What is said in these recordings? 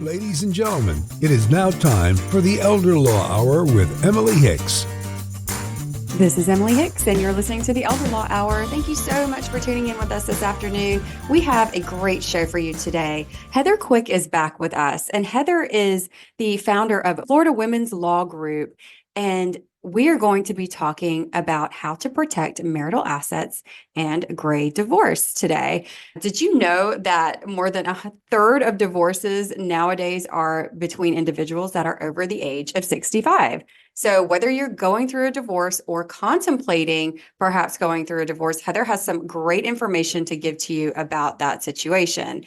Ladies and gentlemen, it is now time for the Elder Law Hour with Emily Hicks. This is Emily Hicks, and you're listening to the Elder Law Hour. Thank you so much for tuning in with us this afternoon. We have a great show for you today. Heather Quick is back with us, and Heather is the founder of Florida Women's Law Group, and we are going to be talking about how to protect marital assets and gray divorce today. Did you know that more than a third of divorces nowadays are between individuals that are over the age of 65? So whether you're going through a divorce or contemplating perhaps going through a divorce, Heather has some great information to give to you about that situation.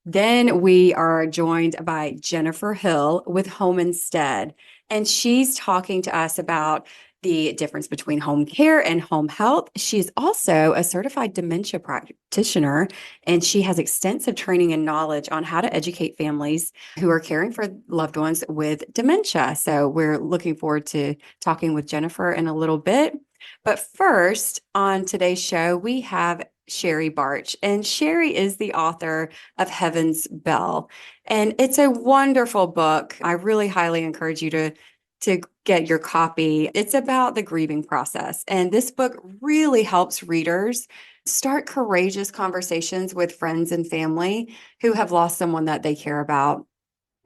Then we are joined by Jennifer Hill with Home Instead, and she's talking to us about the difference between home care and home health. She's also a certified dementia practitioner, and she has extensive training and knowledge on how to educate families who are caring for loved ones with dementia. So we're looking forward to talking with Jennifer in a little bit. But first, on today's show, we have Sherrie Barch, and Sherrie is the author of Heaven's Bell. And it's a wonderful book. I really highly encourage you to get your copy. It's about the grieving process. And this book really helps readers start courageous conversations with friends and family who have lost someone that they care about.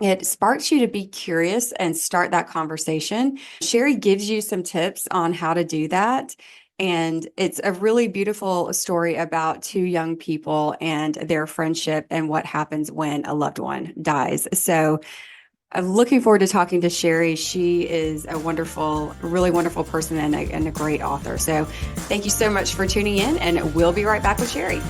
It sparks you to be curious and start that conversation. Sherrie gives you some tips on how to do that. And it's a really beautiful story about two young people and their friendship and what happens when a loved one dies. So I'm looking forward to talking to Sherrie. She is a wonderful, really wonderful person and a great author. So thank you so much for tuning in, and we'll be right back with Sherrie.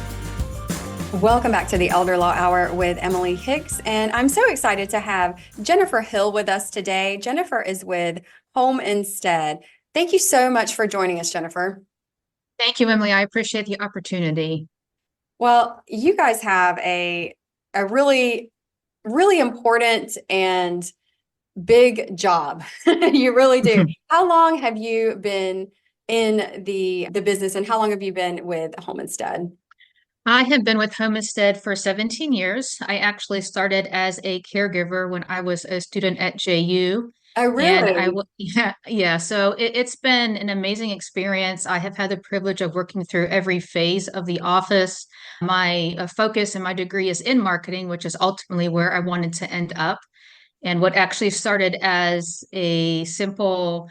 Welcome back to the Elder Law Hour with Emily Hicks, and I'm so excited to have Jennifer Hill with us today. Jennifer is with Home Instead. Thank you so much for joining us, Jennifer. Thank you, Emily. I appreciate the opportunity. Well, you guys have a really, really important and big job. You really do. How long have you been in the business, and how long have you been with Home Instead? I have been with Home Instead for 17 years. I actually started as a caregiver when I was a student at JU. Oh, And really? yeah. So it's been an amazing experience. I have had the privilege of working through every phase of the office. My focus and my degree is in marketing, which is ultimately where I wanted to end up. And what actually started as a simple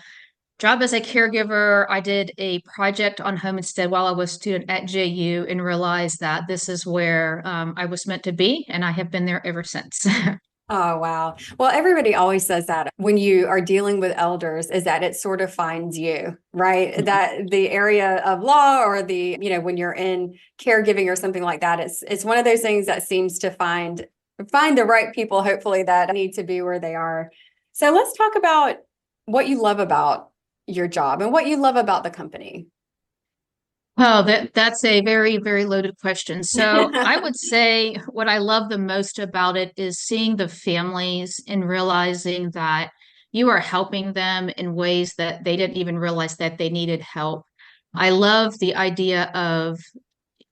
job as a caregiver, I did a project on Home Instead while I was a student at JU and realized that this is where I was meant to be, and I have been there ever since. Oh, wow. Well, everybody always says that when you are dealing with elders, is that it sort of finds you, right? Mhm. That the area of law or when you're in caregiving or something like that, it's one of those things that seems to find the right people, hopefully, that need to be where they are. So let's talk about what you love about your job and what you love about the company. Well, that's a very, very loaded question. So I would say what I love the most about it is seeing the families and realizing that you are helping them in ways that they didn't even realize that they needed help. I love the idea of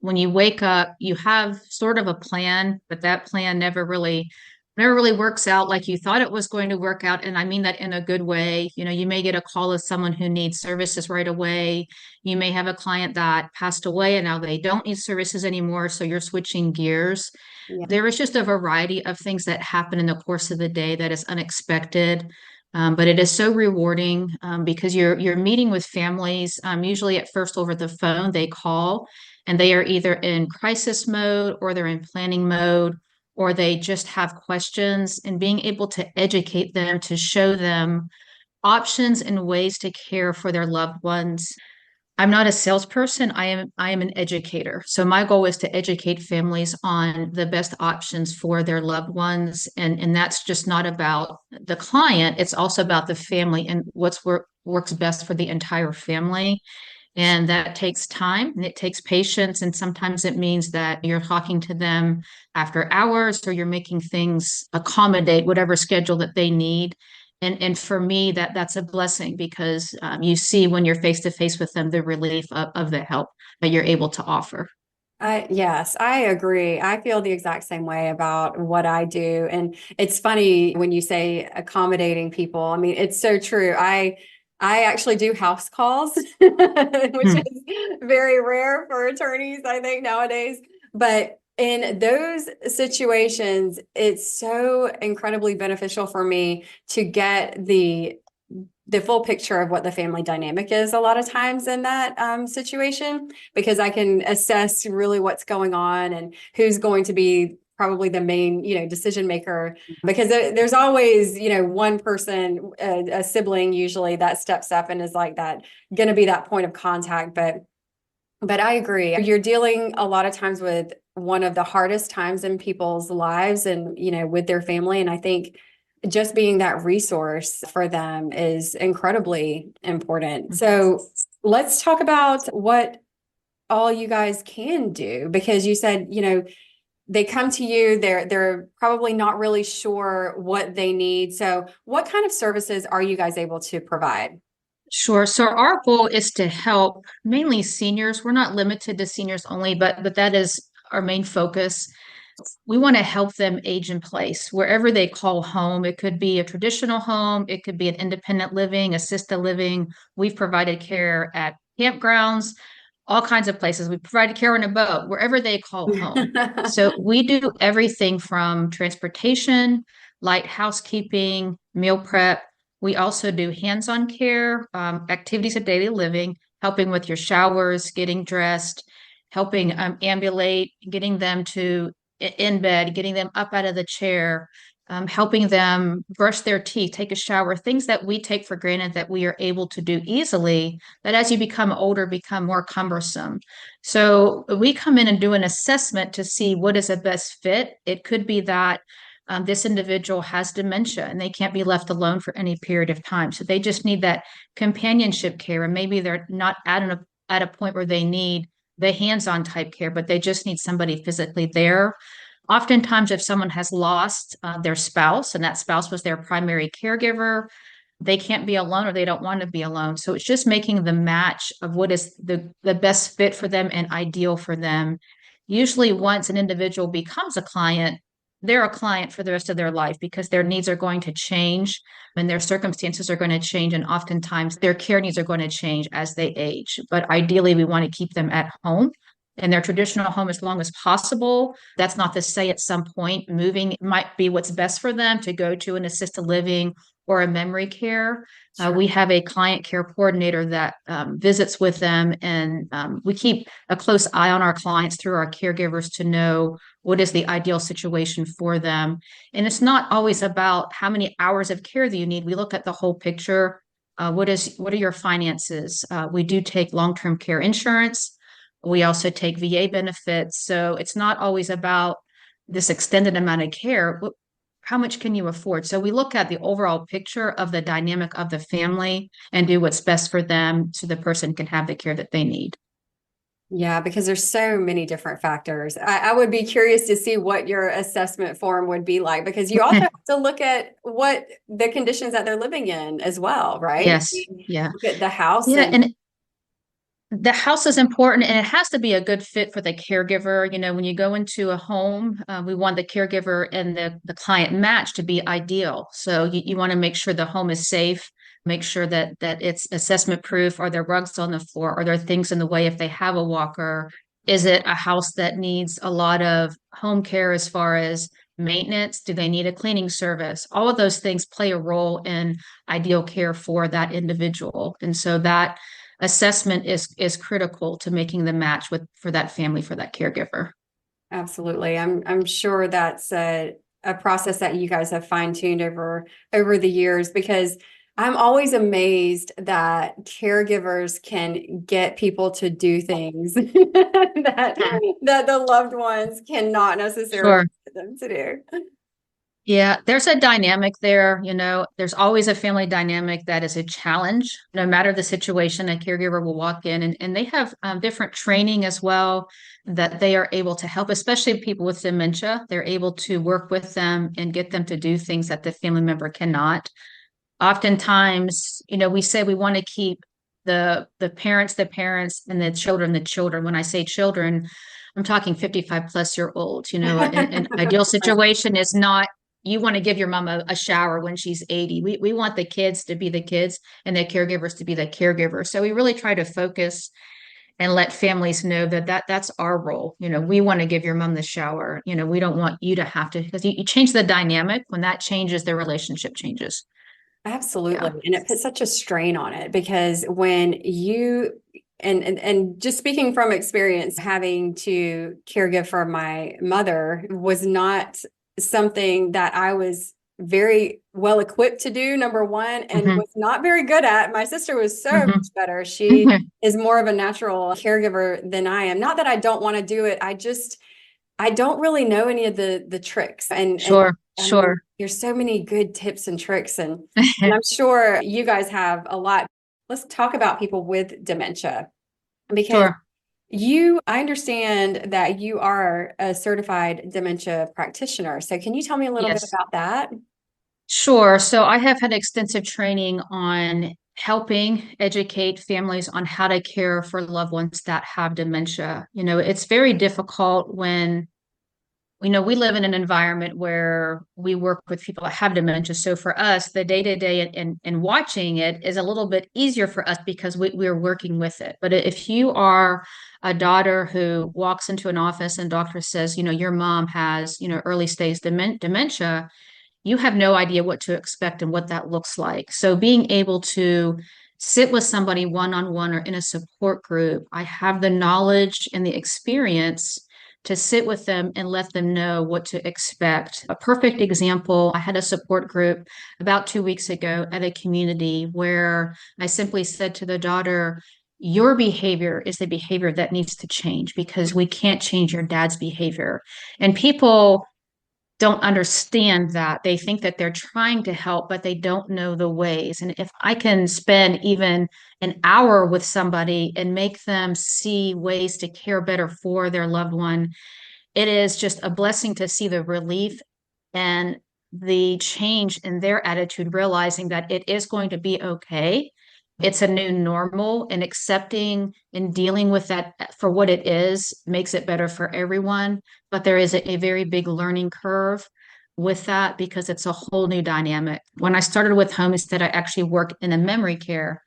when you wake up, you have sort of a plan, but that plan never really works out like you thought it was going to work out. And I mean that in a good way. You know, you may get a call of someone who needs services right away. You may have a client that passed away and now they don't need services anymore. So you're switching gears. Yeah. There is just a variety of things that happen in the course of the day that is unexpected. But it is so rewarding because you're meeting with families, usually at first over the phone. They call and they are either in crisis mode or they're in planning mode, or they just have questions, and being able to educate them, to show them options and ways to care for their loved ones. I'm not a salesperson. I am an educator. So my goal is to educate families on the best options for their loved ones. And that's just not about the client. It's also about the family and works best for the entire family. And that takes time and it takes patience. And sometimes it means that you're talking to them after hours or you're making things accommodate whatever schedule that they need. And for me, that's a blessing because you see when you're face to face with them the relief of the help that you're able to offer. Yes, I agree. I feel the exact same way about what I do. And it's funny when you say accommodating people. I mean, it's so true. I actually do house calls, which Hmm. is very rare for attorneys, I think, nowadays. But in those situations, it's so incredibly beneficial for me to get the full picture of what the family dynamic is a lot of times in that situation, because I can assess really what's going on and who's going to be probably the main, decision maker, because there's always, one person, a sibling usually, that steps up and is like that, going to be that point of contact. But I agree. You're dealing a lot of times with one of the hardest times in people's lives and, with their family. And I think just being that resource for them is incredibly important. So let's talk about what all you guys can do, because you said, they come to you, they're probably not really sure what they need. So what kind of services are you guys able to provide? Sure. So our goal is to help mainly seniors. We're not limited to seniors only, but that is our main focus. We want to help them age in place wherever they call home. It could be a traditional home, it could be an independent living, assisted living. We've provided care at campgrounds, all kinds of places. We provided care on a boat, wherever they call home. So we do everything from transportation, light housekeeping, meal prep. We also do hands-on care, activities of daily living, helping with your showers, getting dressed, helping ambulate, getting them to in bed, getting them up out of the chair, helping them brush their teeth, take a shower, things that we take for granted that we are able to do easily, that as you become older, become more cumbersome. So we come in and do an assessment to see what is the best fit. It could be that this individual has dementia and they can't be left alone for any period of time. So they just need that companionship care, and maybe they're not at a point where they need the hands-on type care, but they just need somebody physically there. Oftentimes, if someone has lost their spouse and that spouse was their primary caregiver, they can't be alone or they don't want to be alone. So it's just making the match of what is the best fit for them and ideal for them. Usually, once an individual becomes a client, they're a client for the rest of their life because their needs are going to change and their circumstances are going to change. And oftentimes, their care needs are going to change as they age. But ideally, we want to keep them at home in their traditional home as long as possible. That's not to say at some point moving might be what's best for them to go to an assisted living or a memory care. Sure. We have a client care coordinator that visits with them, and we keep a close eye on our clients through our caregivers to know what is the ideal situation for them. And it's not always about how many hours of care that you need. We look at the whole picture. What are your finances? We do take long-term care insurance. We also take VA benefits. So it's not always about this extended amount of care. How much can you afford? So we look at the overall picture of the dynamic of the family and do what's best for them so the person can have the care that they need. Yeah, because there's so many different factors. I would be curious to see what your assessment form would be like, because you also have to look at what the conditions that they're living in as well, right? Yes. Yeah. Look at the house Yeah. and And the house is important and it has to be a good fit for the caregiver. When you go into a home, we want the caregiver and the client match to be ideal. So you want to make sure the home is safe, make sure that it's assessment proof. Are there rugs on the floor? Are there things in the way if they have a walker? Is it a house that needs a lot of home care as far as maintenance? Do they need a cleaning service? All of those things play a role in ideal care for that individual. And so that assessment is critical to making the match for that family, for that caregiver. absolutely. I'm sure that's a process that you guys have fine-tuned over the years, because I'm always amazed that caregivers can get people to do things that the loved ones cannot necessarily Sure. get them to do. Yeah, there's a dynamic there. There's always a family dynamic that is a challenge. No matter the situation, a caregiver will walk in and they have different training as well that they are able to help, especially people with dementia. They're able to work with them and get them to do things that the family member cannot. Oftentimes, we say we want to keep the parents, and the children, the children. When I say children, I'm talking 55 plus year olds, an ideal situation is not, you want to give your mom a shower when she's 80. We want the kids to be the kids and the caregivers to be the caregivers. So we really try to focus and let families know that's our role. We want to give your mom the shower. We don't want you to have to, because you change the dynamic. When that changes, the relationship changes. Absolutely. Yeah. And it puts such a strain on it because when you and just speaking from experience, having to caregive for my mother was not something that I was very well equipped to do, number one, and Hmm. was not very good at. My sister was so Hmm. much better. She Hmm. is more of a natural caregiver than I am. Not that I don't want to do it. I don't really know any of the tricks. And Sure, I mean, sure. there's so many good tips and tricks, and I'm sure you guys have a lot. Let's talk about people with dementia because Sure. I understand that you are a certified dementia practitioner. So can you tell me a little bit Yes. about that? Sure. So I have had extensive training on helping educate families on how to care for loved ones that have dementia. It's very difficult when we live in an environment where we work with people that have dementia. So for us, the day to day and watching it is a little bit easier for us because we're working with it. But if you are a daughter who walks into an office and doctor says, your mom has, early stage dementia, you have no idea what to expect and what that looks like. So being able to sit with somebody one-on-one or in a support group, I have the knowledge and the experience to sit with them and let them know what to expect. A perfect example, I had a support group about 2 weeks ago at a community where I simply said to the daughter, your behavior is the behavior that needs to change because we can't change your dad's behavior. And people don't understand that. They think that they're trying to help, but they don't know the ways. And if I can spend even an hour with somebody and make them see ways to care better for their loved one, it is just a blessing to see the relief and the change in their attitude, realizing that it is going to be okay. It's a new normal, and accepting and dealing with that for what it is makes it better for everyone. But there is a very big learning curve with that because it's a whole new dynamic. When I started with Homestead, I actually worked in a memory care.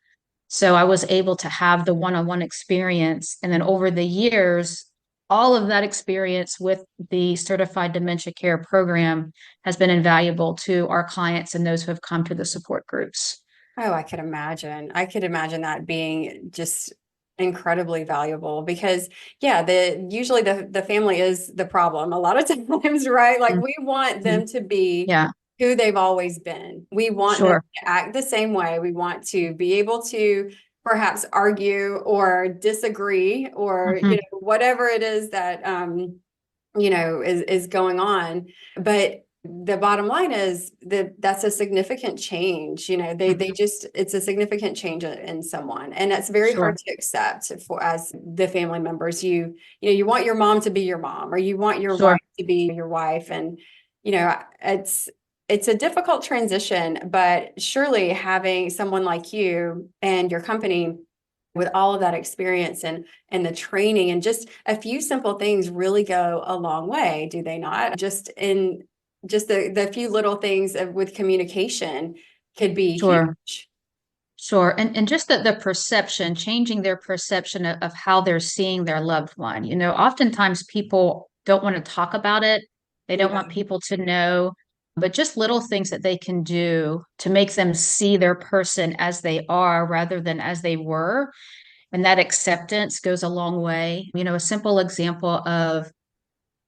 So I was able to have the one-on-one experience. And then over the years, all of that experience with the certified dementia care program has been invaluable to our clients and those who have come to the support groups. Oh, I could imagine. I could imagine that being just incredibly valuable because yeah, usually the family is the problem a lot of times, right? Like we want Mhm. them to be Yeah, who they've always been. We want them sure. to act the same way. We want to be able to perhaps argue or disagree or Hmm. whatever it is that is going on. But the bottom line is that that's a significant change. They Hmm. just, it's a significant change in someone. And that's very hard Sure, to accept for as the family members. You want your mom to be your mom, or you want your sure. wife to be your wife. And, it's a difficult transition, but surely having someone like you and your company with all of that experience and the training and just a few simple things really go a long way, do they not? Just the few little things with communication could be Sure. huge. Sure. And just the perception, changing their perception of how they're seeing their loved one. Oftentimes people don't want to talk about it. They don't want Yeah. people to know, but just little things that they can do to make them see their person as they are rather than as they were. And that acceptance goes a long way. A simple example of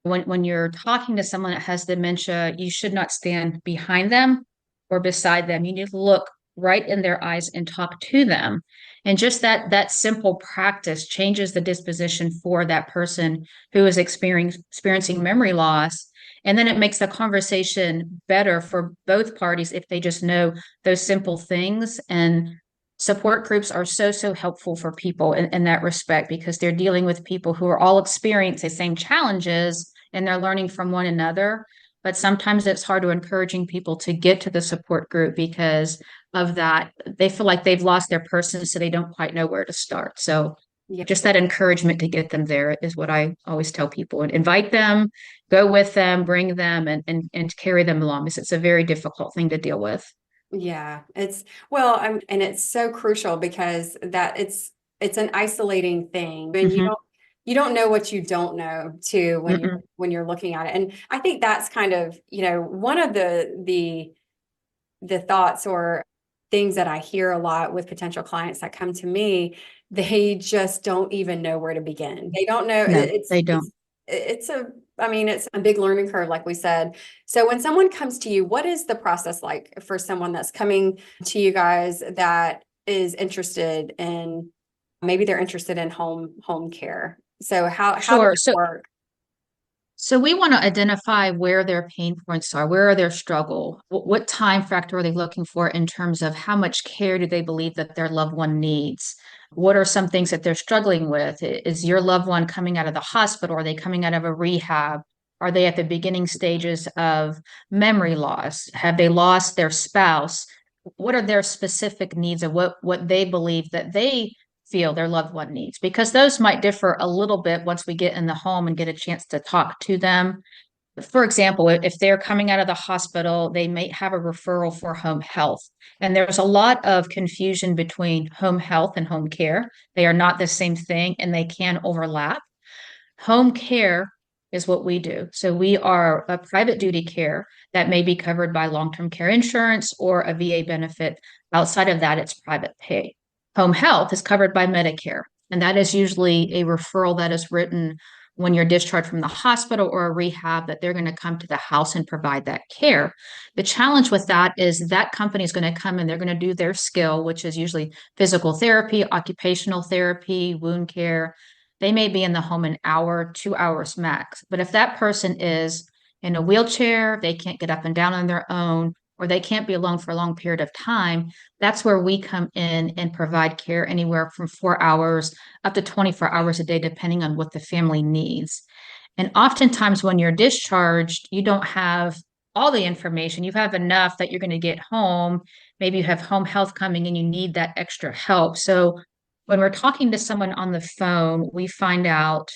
when you're talking to someone that has dementia, you should not stand behind them or beside them. You need to look right in their eyes and talk to them. And just that simple practice changes the disposition for that person who is experiencing memory loss. And then it makes the conversation better for both parties if they just know those simple things. And support groups are so helpful for people in that respect because they're dealing with people who are all experiencing the same challenges and they're learning from one another. But sometimes it's hard to encouraging people to get to the support group because of that. They feel like they've lost their person, so they don't quite know where to start. So Yeah. Just that encouragement to get them there is what I always tell people. And invite them, go with them, bring them, and carry them along, because it's a very difficult thing to deal with. Yeah, it's well, and it's so crucial because that it's an isolating thing, and Hmm. you don't know what you don't know too Mm-mm. when you're looking at it. And I think that's kind of, one of the thoughts or things that I hear a lot with potential clients that come to me, they just don't even know where to begin. They don't know. No, they don't. It's a, I mean, it's a big learning curve, like we said. So when someone comes to you, what is the process like for someone that's coming to you guys that is interested in, maybe they're interested in home care? So how does Sure. it work? So we want to identify where their pain points are, where are their struggle, what time factor are they looking for in terms of how much care do they believe that their loved one needs? What are some things that they're struggling with? Is your loved one coming out of the hospital? Are they coming out of a rehab? Are they at the beginning stages of memory loss? Have they lost their spouse? What are their specific needs and what they believe that they feel their loved one needs, because those might differ a little bit once we get in the home and get a chance to talk to them. For example, if they're coming out of the hospital, they may have a referral for home health. And there's a lot of confusion between home health and home care. They are not the same thing and they can overlap. Home care is what we do. So we are a private duty care that may be covered by long-term care insurance or a VA benefit. Outside of that, it's private pay. Home health is covered by Medicare, and that is usually a referral that is written when you're discharged from the hospital or a rehab, that they're going to come to the house and provide that care. The challenge with that is that company is going to come and they're going to do their skill, which is usually physical therapy, occupational therapy, wound care. They may be in the home an hour, 2 hours max. But if that person is in a wheelchair, they can't get up and down on their own, or they can't be alone for a long period of time, that's where we come in and provide care anywhere from 4 hours up to 24 hours a day, depending on what the family needs. And oftentimes, when you're discharged, you don't have all the information. You have enough that you're going to get home. Maybe you have home health coming and you need that extra help. So when we're talking to someone on the phone, we find out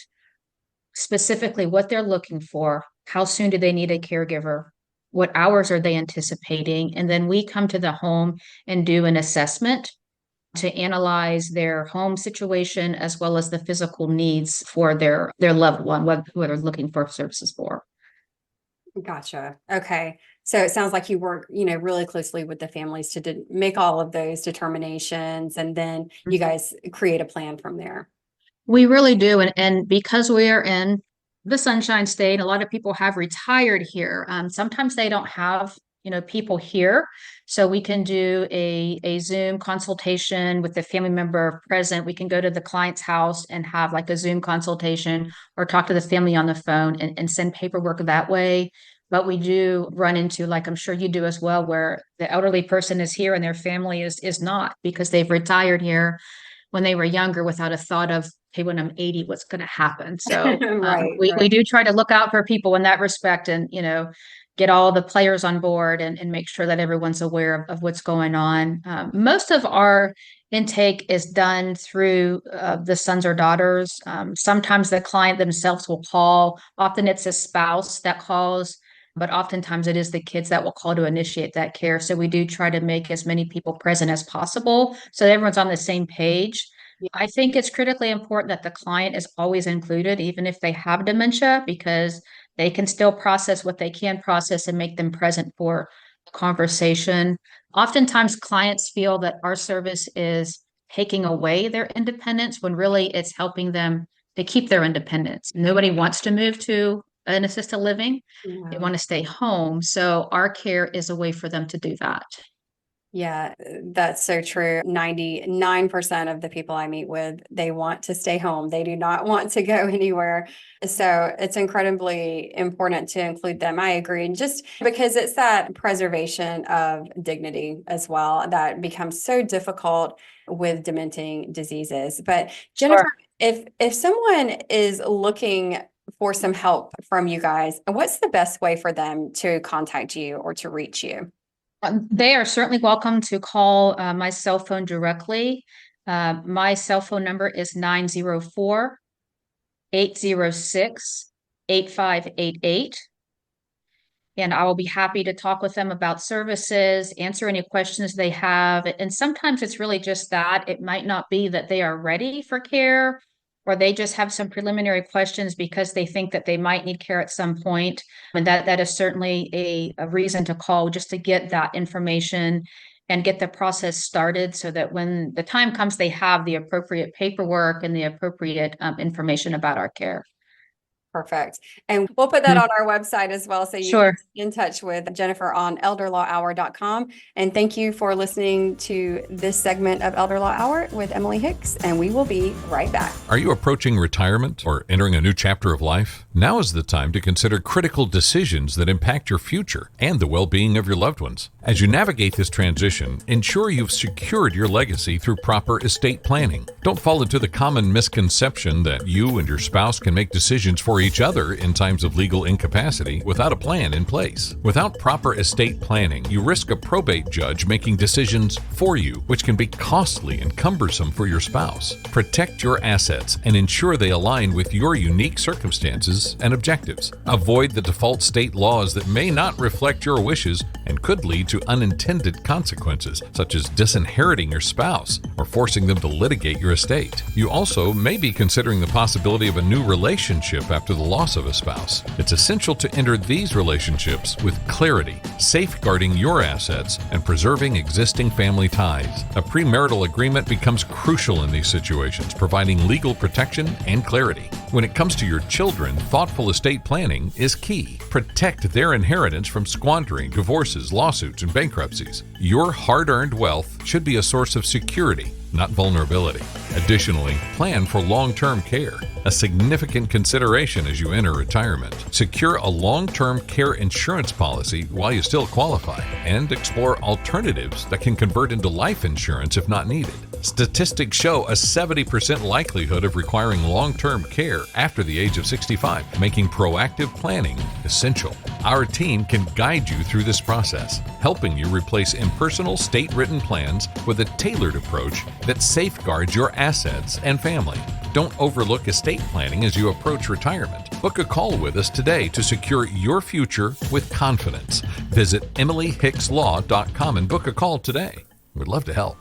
specifically what they're looking for, how soon do they need a caregiver, what hours are they anticipating, and then we come to the home and do an assessment to analyze their home situation as well as the physical needs for their loved one, who they're looking for services for. Gotcha. Okay. So it sounds like you work, really closely with the families to make all of those determinations, and then you guys create a plan from there. We really do. And because we are in the Sunshine State, a lot of people have retired here. Sometimes they don't have, people here. So we can do a Zoom consultation with the family member present. We can go to the client's house and have like a Zoom consultation or talk to the family on the phone and send paperwork that way. But we do run into, like I'm sure you do as well, where the elderly person is here and their family is not, because they've retired here when they were younger without a thought of, hey, when I'm 80, what's going to happen? So Right, we right. do try to look out for people in that respect, and, get all the players on board and make sure that everyone's aware of what's going on. Most of our intake is done through the sons or daughters. Sometimes the client themselves will call. Often it's a spouse that calls, but oftentimes it is the kids that will call to initiate that care. So we do try to make as many people present as possible so that everyone's on the same page. Yeah. I think it's critically important that the client is always included, even if they have dementia, because they can still process what they can process and make them present for conversation. Oftentimes, clients feel that our service is taking away their independence when really it's helping them to keep their independence. Nobody wants to move to an assisted living. They Yeah. want to stay home. So our care is a way for them to do that. Yeah, that's so true. 99% of the people I meet with, they want to stay home. They do not want to go anywhere. So it's incredibly important to include them. I agree. And just because it's that preservation of dignity as well that becomes so difficult with dementing diseases. But Jennifer, Sure. if someone is looking for some help from you guys, what's the best way for them to contact you or to reach you? They are certainly welcome to call my cell phone directly. My cell phone number is 904-806-8588. And I will be happy to talk with them about services, answer any questions they have. And sometimes it's really just that. It might not be that they are ready for care, or they just have some preliminary questions because they think that they might need care at some point. And that is certainly a reason to call, just to get that information and get the process started so that when the time comes, they have the appropriate paperwork and the appropriate information about our care. Perfect. And we'll put that on our website as well. So you Sure. can get in touch with Jennifer on elderlawhour.com. And thank you for listening to this segment of Elder Law Hour with Emily Hicks. And we will be right back. Are you approaching retirement or entering a new chapter of life? Now is the time to consider critical decisions that impact your future and the well-being of your loved ones. As you navigate this transition, ensure you've secured your legacy through proper estate planning. Don't fall into the common misconception that you and your spouse can make decisions for each other in times of legal incapacity without a plan in place. Without proper estate planning, you risk a probate judge making decisions for you, which can be costly and cumbersome for your spouse. Protect your assets and ensure they align with your unique circumstances and objectives. Avoid the default state laws that may not reflect your wishes and could lead to unintended consequences, such as disinheriting your spouse or forcing them to litigate your estate. You also may be considering the possibility of a new relationship after the loss of a spouse. It's essential to enter these relationships with clarity, safeguarding your assets and preserving existing family ties. A premarital agreement becomes crucial in these situations, providing legal protection and clarity. When it comes to your children, thoughtful estate planning is key. Protect their inheritance from squandering, divorces, lawsuits, and bankruptcies. Your hard-earned wealth should be a source of security, not vulnerability. Additionally, plan for long-term care, a significant consideration as you enter retirement. Secure a long-term care insurance policy while you still qualify, and explore alternatives that can convert into life insurance if not needed. Statistics show a 70% likelihood of requiring long-term care after the age of 65, making proactive planning essential. Our team can guide you through this process, helping you replace impersonal state-written plans with a tailored approach that safeguards your assets and family. Don't overlook estate planning as you approach retirement. Book a call with us today to secure your future with confidence. Visit emilyhickslaw.com and book a call today. We'd love to help.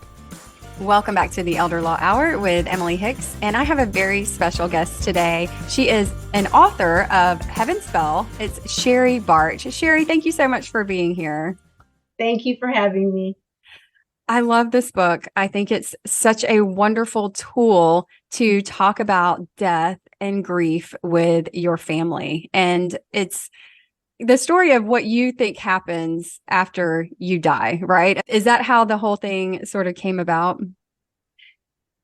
Welcome back to the Elder Law Hour with Emily Hicks. And I have a very special guest today. She is an author of Heaven's Bell. It's Sherrie Barch. Sherrie, thank you so much for being here. Thank you for having me. I love this book. I think it's such a wonderful tool to talk about death and grief with your family. And it's the story of what you think happens after you die, right? Is that how the whole thing sort of came about?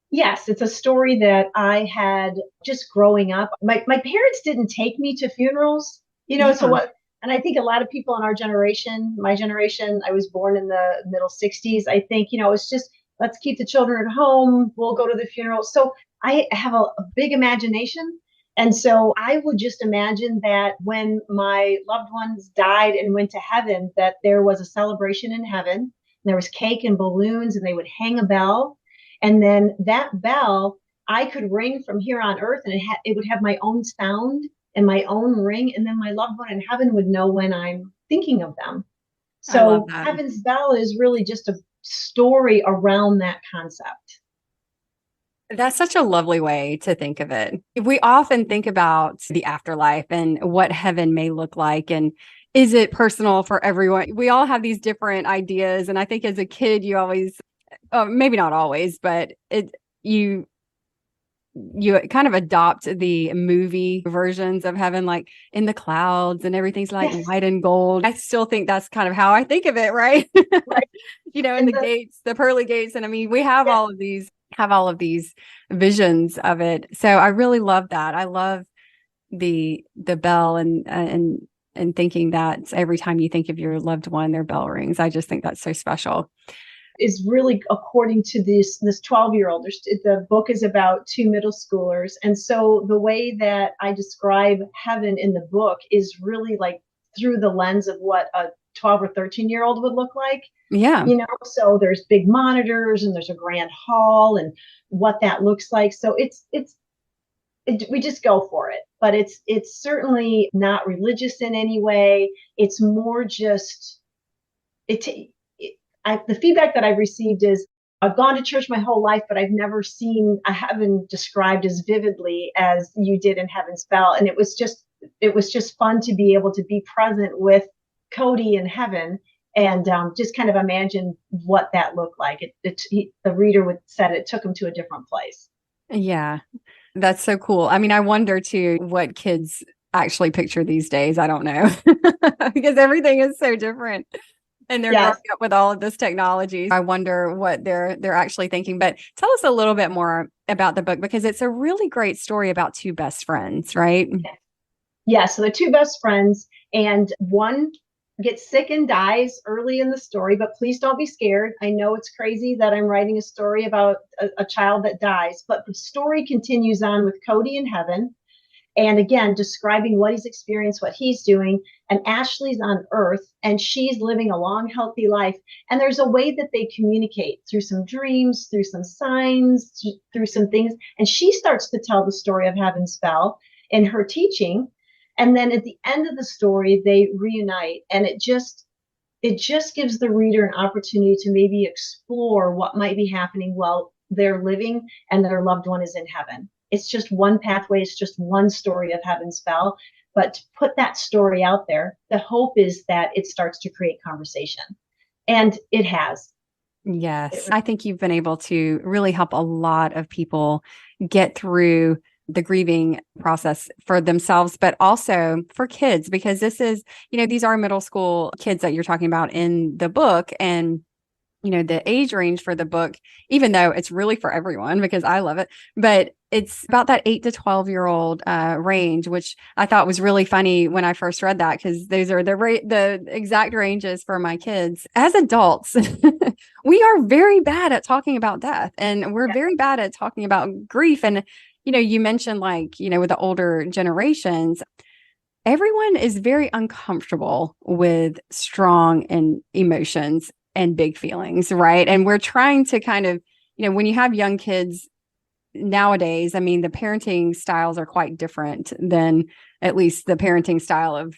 Yes, it's a story that I had just growing up. My parents didn't take me to funerals, so what, and I think a lot of people in our generation, my generation, I was born in the middle 60s. I think, it's just, let's keep the children at home. We'll go to the funeral. So I have a big imagination. And so I would just imagine that when my loved ones died and went to heaven, that there was a celebration in heaven, and there was cake and balloons, and they would hang a bell. And then that bell, I could ring from here on earth, and it would have my own sound and my own ring. And then my loved one in heaven would know when I'm thinking of them. So Heaven's Bell is really just a story around that concept. That's such a lovely way to think of it. We often think about the afterlife and what heaven may look like, and is it personal for everyone? We all have these different ideas. And I think as a kid, you always, maybe not always, but you kind of adopt the movie versions of heaven, like in the clouds and everything's like white and gold. I still think that's kind of how I think of it, right? Right. And the gates, the pearly gates. And I mean, we have all of these visions of it. So I really love that. I love the bell and thinking that every time you think of your loved one, their bell rings. I just think that's so special. Is really according to this 12-year-old. The book is about two middle schoolers. And so the way that I describe heaven in the book is really like through the lens of what a 12 or 13-year-old would look like. Yeah. So there's big monitors and there's a grand hall and what that looks like. So we just go for it, but it's certainly not religious in any way. It's more just the feedback that I've received is I've gone to church my whole life, but I've never seen a heaven described as vividly as you did in Heaven's Bell. And it was just fun to be able to be present with Cody in heaven and just kind of imagine what that looked like. The reader said it took him to a different place. Yeah, that's so cool. I mean, I wonder too what kids actually picture these days. I don't know because everything is so different. And they're growing up with all of this technology. I wonder what they're actually thinking. But tell us a little bit more about the book, because it's a really great story about two best friends, right? Yeah. So the two best friends, and one gets sick and dies early in the story, but please don't be scared. I know it's crazy that I'm writing a story about a child that dies, but the story continues on with Cody in heaven. And again, describing what he's experienced, what he's doing. And Ashley's on earth and she's living a long, healthy life. And there's a way that they communicate through some dreams, through some signs, through some things. And she starts to tell the story of Heaven's Bell in her teaching. And then at the end of the story, they reunite. And it just gives the reader an opportunity to maybe explore what might be happening while they're living and their loved one is in heaven. It's just one pathway. It's just one story of Heaven's Bell. But to put that story out there, the hope is that it starts to create conversation. And it has. Yes. I think you've been able to really help a lot of people get through the grieving process for themselves, but also for kids, because this is, these are middle school kids that you're talking about in the book. And the age range for the book, even though it's really for everyone because I love it, but it's about that 8 to 12-year-old range, which I thought was really funny when I first read that, because those are the exact ranges for my kids. As adults, we are very bad at talking about death, and we're very bad at talking about grief. And, you mentioned with the older generations, everyone is very uncomfortable with strong emotions and big feelings, right? And we're trying to kind of, when you have young kids nowadays, I mean, the parenting styles are quite different than at least the parenting style of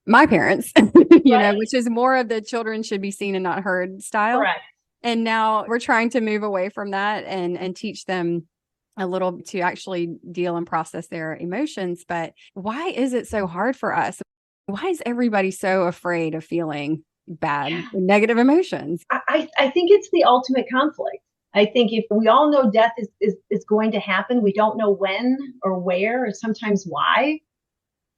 my parents, which is more of the children should be seen and not heard style. Correct. And now we're trying to move away from that and teach them a little to actually deal and process their emotions. But why is it so hard for us? Why is everybody so afraid of feeling bad, negative emotions? I think it's the ultimate conflict. I think if we all know death is going to happen, we don't know when or where, or sometimes why.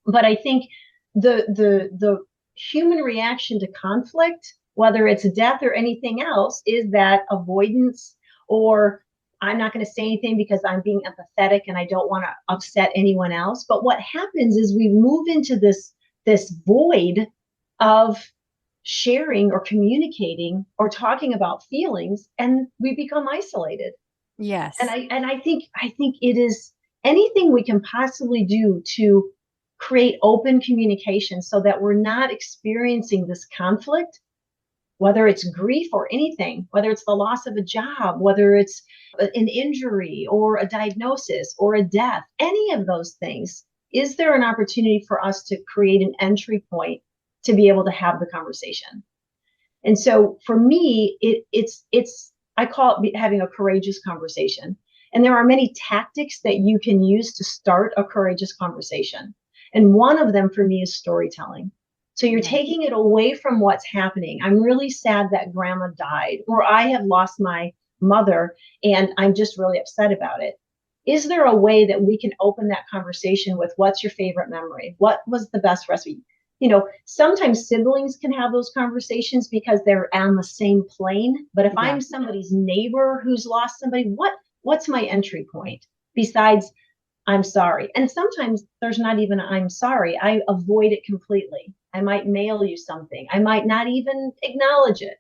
But I think the human reaction to conflict, whether it's death or anything else, is that avoidance, or I'm not going to say anything because I'm being empathetic and I don't want to upset anyone else. But what happens is we move into this void of sharing or communicating or talking about feelings, and we become isolated. Yes. And I think it is anything we can possibly do to create open communication so that we're not experiencing this conflict, whether it's grief or anything, whether it's the loss of a job, whether it's an injury or a diagnosis or a death, any of those things. Is there an opportunity for us to create an entry point to be able to have the conversation? And so for me, it's I call it having a courageous conversation. And there are many tactics that you can use to start a courageous conversation. And one of them for me is storytelling. So you're taking it away from what's happening. I'm really sad that grandma died, or I have lost my mother and I'm just really upset about it. Is there a way that we can open that conversation with what's your favorite memory? What was the best recipe? Sometimes siblings can have those conversations because they're on the same plane. But if I'm somebody's neighbor who's lost somebody, what's my entry point besides I'm sorry? And sometimes there's not even I'm sorry. I avoid it completely. I might mail you something. I might not even acknowledge it.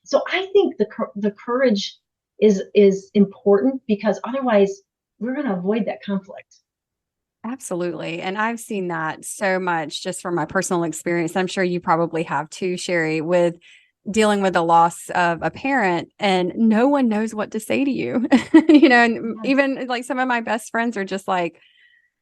So I think the courage is important, because otherwise we're going to avoid that conflict. Absolutely. And I've seen that so much just from my personal experience. I'm sure you probably have too, Sherrie, with dealing with the loss of a parent and no one knows what to say to you. And Yes. even like some of my best friends are just like,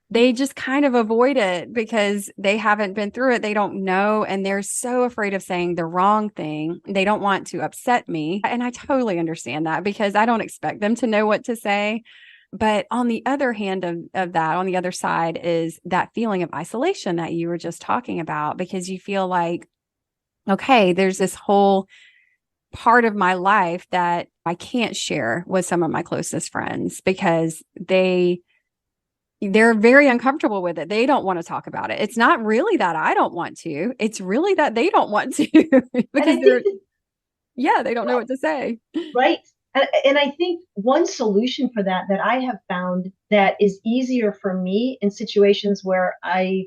they just kind of avoid it because they haven't been through it. They don't know. And they're so afraid of saying the wrong thing. They don't want to upset me. And I totally understand that because I don't expect them to know what to say. But on the other hand of that, on the other side is that feeling of isolation that you were just talking about, because you feel like, okay, there's this whole part of my life that I can't share with some of my closest friends because they're very uncomfortable with it. They don't want to talk about it. It's not really that I don't want to. It's really that they don't want to because they don't know what to say. Right. And I think one solution for that I have found that is easier for me in situations where I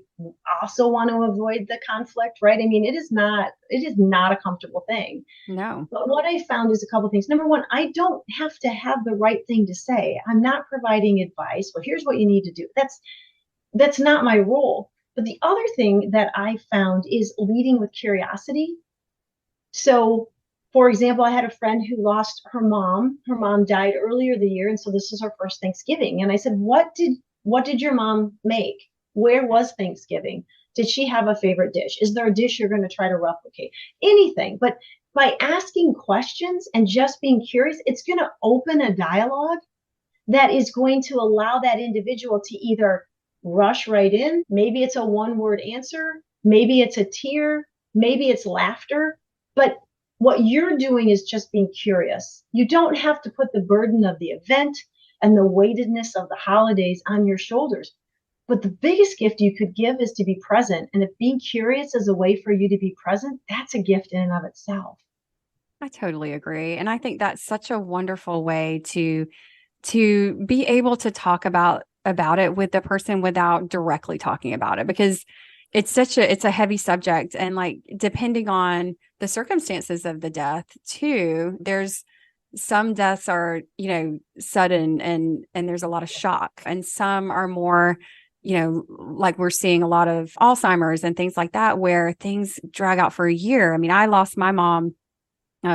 also want to avoid the conflict, right? I mean, it is not a comfortable thing. No. But what I found is a couple of things. Number one, I don't have to have the right thing to say. I'm not providing advice. Well, here's what you need to do. That's not my role. But the other thing that I found is leading with curiosity. So, for example, I had a friend who lost her mom. Her mom died earlier the year, and so this is her first Thanksgiving. And I said, what did your mom make? Where was Thanksgiving? Did she have a favorite dish? Is there a dish you're going to try to replicate? Anything. But by asking questions and just being curious, it's going to open a dialogue that is going to allow that individual to either rush right in. Maybe it's a one-word answer. Maybe it's a tear. Maybe it's laughter. But what you're doing is just being curious. You don't have to put the burden of the event and the weightedness of the holidays on your shoulders. But the biggest gift you could give is to be present. And if being curious is a way for you to be present, that's a gift in and of itself. I totally agree. And I think that's such a wonderful way to be able to talk about it with the person without directly talking about it, because it's a heavy subject. And like, depending on the circumstances of the death too, there's some deaths are, sudden and there's a lot of shock, and some are more, like we're seeing a lot of Alzheimer's and things like that, where things drag out for a year. I mean, I lost my mom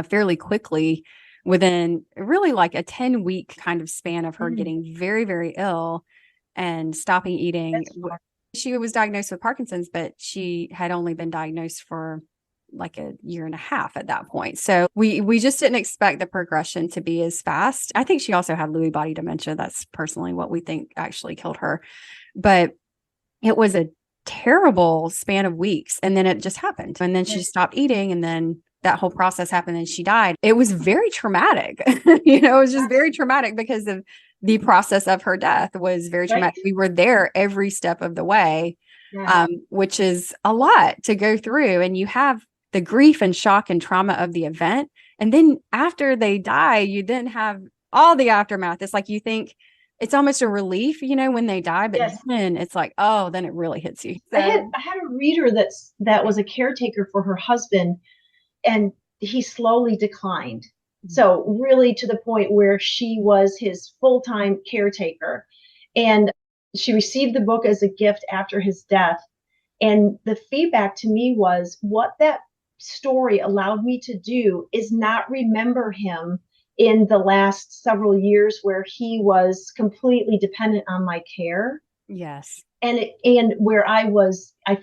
fairly quickly within really like a 10-week kind of span of her getting very, very ill and stopping eating. She was diagnosed with Parkinson's, but she had only been diagnosed for like a year and a half at that point. So we just didn't expect the progression to be as fast. I think she also had Lewy body dementia. That's personally what we think actually killed her. But it was a terrible span of weeks. And then it just happened. And then she stopped eating, and then that whole process happened and she died. It was very traumatic. It was just very traumatic because of the process of her death was very traumatic. We were there every step of the way, which is a lot to go through. And you have the grief and shock and trauma of the event. And then after they die, you then have all the aftermath. It's like, you think it's almost a relief, when they die, but then it's like, oh, then it really hits you. So, I had a reader that was a caretaker for her husband, and he slowly declined. So really to the point where she was his full-time caretaker. And she received the book as a gift after his death. And the feedback to me was, what that story allowed me to do is not remember him in the last several years where he was completely dependent on my care. Yes. And where I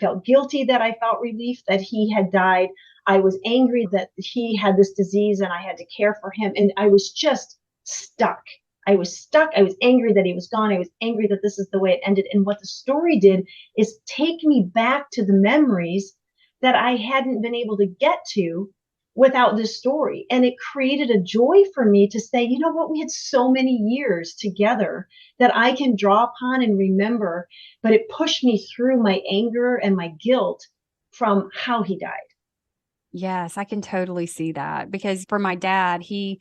felt guilty that I felt relief that he had died. I was angry that he had this disease and I had to care for him. And I was just stuck. I was stuck. I was angry that he was gone. I was angry that this is the way it ended. And what the story did is take me back to the memories that I hadn't been able to get to without this story. And it created a joy for me to say, you know what, we had so many years together that I can draw upon and remember, but it pushed me through my anger and my guilt from how he died. Yes, I can totally see that, because for my dad, he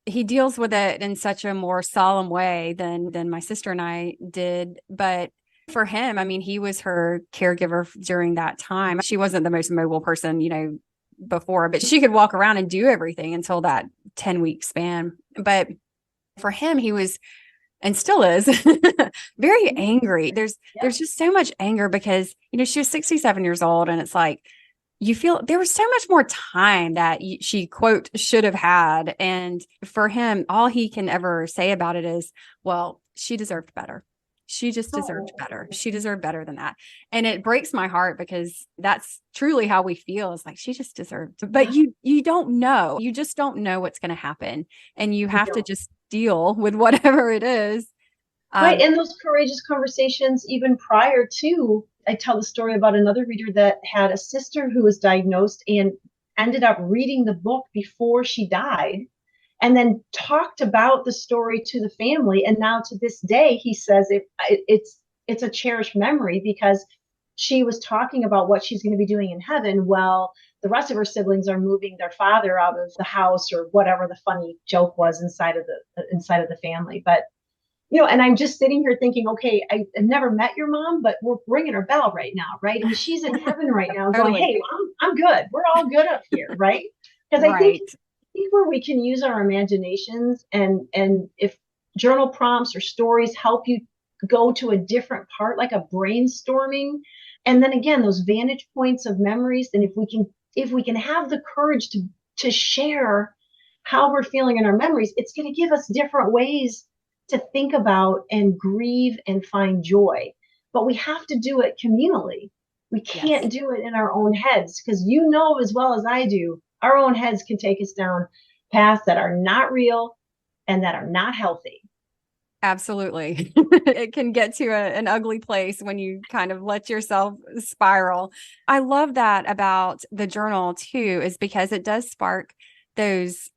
deals with it in such a more solemn way than my sister and I did. But for him, I mean, he was her caregiver during that time. She wasn't the most mobile person, before, but she could walk around and do everything until that 10-week span. But for him, he was and still is very angry. There's just so much anger because, she was 67 years old, and it's like, you feel there was so much more time that she, quote, should have had. And for him, all he can ever say about it is, well, she deserved better. She just deserved better. She deserved better than that. And it breaks my heart because that's truly how we feel. It's like, she just deserved, but you don't know. You just don't know what's going to happen. And you have to just deal with whatever it is. Right. And those courageous conversations, even prior to, I tell the story about another reader that had a sister who was diagnosed and ended up reading the book before she died, and then talked about the story to the family. And now to this day, he says it's a cherished memory because she was talking about what she's going to be doing in heaven. Well, the rest of her siblings are moving their father out of the house, or whatever the funny joke was inside of the family. But, and I'm just sitting here thinking, okay, I've never met your mom, but we're ringing her bell right now, right? I mean, she's in heaven right now going, hey, I'm good. We're all good up here, right? Because I think where we can use our imaginations, and if journal prompts or stories help you go to a different part, like a brainstorming, and then again, those vantage points of memories, and if we can have the courage to share how we're feeling in our memories, it's going to give us different ways to think about and grieve and find joy. But we have to do it communally. We can't do it in our own heads, because as well as I do, our own heads can take us down paths that are not real and that are not healthy. Absolutely. It can get to an ugly place when you kind of let yourself spiral. I love that about the journal too, is because it does spark those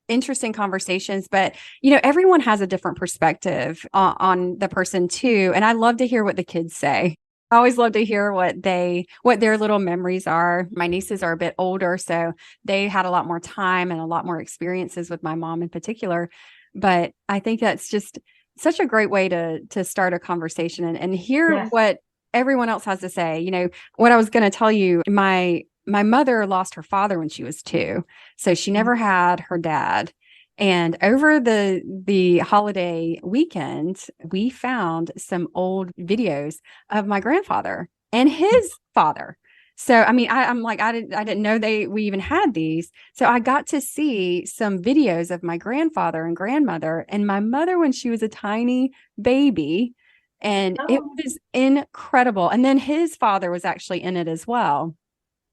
interesting conversations, but everyone has a different perspective on the person too. And I love to hear what the kids say. I always love to hear what their little memories are. My nieces are a bit older, so they had a lot more time and a lot more experiences with my mom in particular. But I think that's just such a great way to start a conversation and hear what everyone else has to say. What I was going to tell you, my mother lost her father when she was 2, so she never had her dad. And over the holiday weekend, we found some old videos of my grandfather and his father. So, I mean, I'm like, I didn't know we even had these. So I got to see some videos of my grandfather and grandmother and my mother when she was a tiny baby. And it was incredible. And then his father was actually in it as well.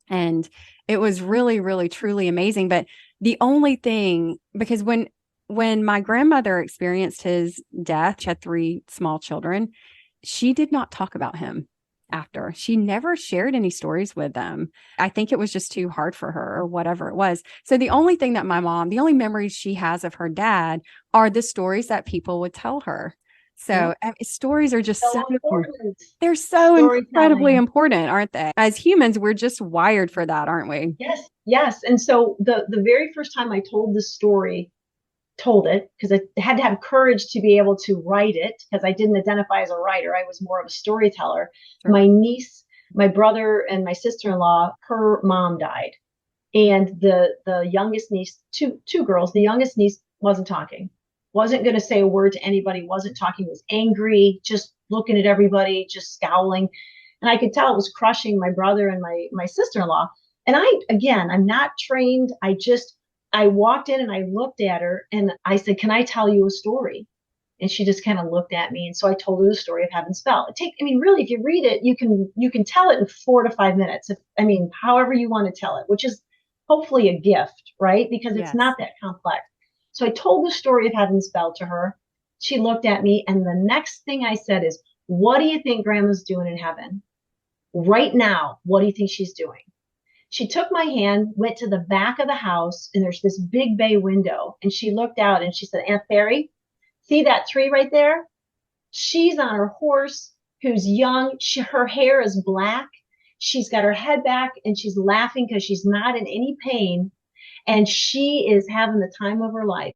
And it was really, really, truly amazing. But the only thing, because when my grandmother experienced his death, she had 3 small children, she did not talk about him after. She never shared any stories with them. I think it was just too hard for her or whatever it was. So the only thing that the only memories she has of her dad are the stories that people would tell her. So stories are just so important. They're so incredibly important, aren't they? As humans, we're just wired for that, aren't we? Yes. And so the very first time I told it, because I had to have courage to be able to write it, because I didn't identify as a writer. I was more of a storyteller. Sure. My niece, my brother, and my sister-in-law, her mom died. And the youngest niece, two girls, the youngest niece wasn't talking. Wasn't going to say a word to anybody, wasn't talking, was angry, just looking at everybody, just scowling. And I could tell it was crushing my brother and my sister-in-law. And I'm not trained. I walked in and I looked at her and I said, can I tell you a story? And she just kind of looked at me. And so I told her the story of Heaven's Bell. Really, if you read it, you can tell it in 4 to 5 minutes. However you want to tell it, which is hopefully a gift, right? Because it's not that complex. So I told the story of Heaven's Bell to her. She looked at me, and the next thing I said is, what do you think Grandma's doing in heaven? Right now, what do you think she's doing? She took my hand, went to the back of the house, and there's this big bay window. And she looked out and she said, Aunt Perry, see that tree right there? She's on her horse, who's young. Her hair is black. She's got her head back and she's laughing because she's not in any pain. And she is having the time of her life.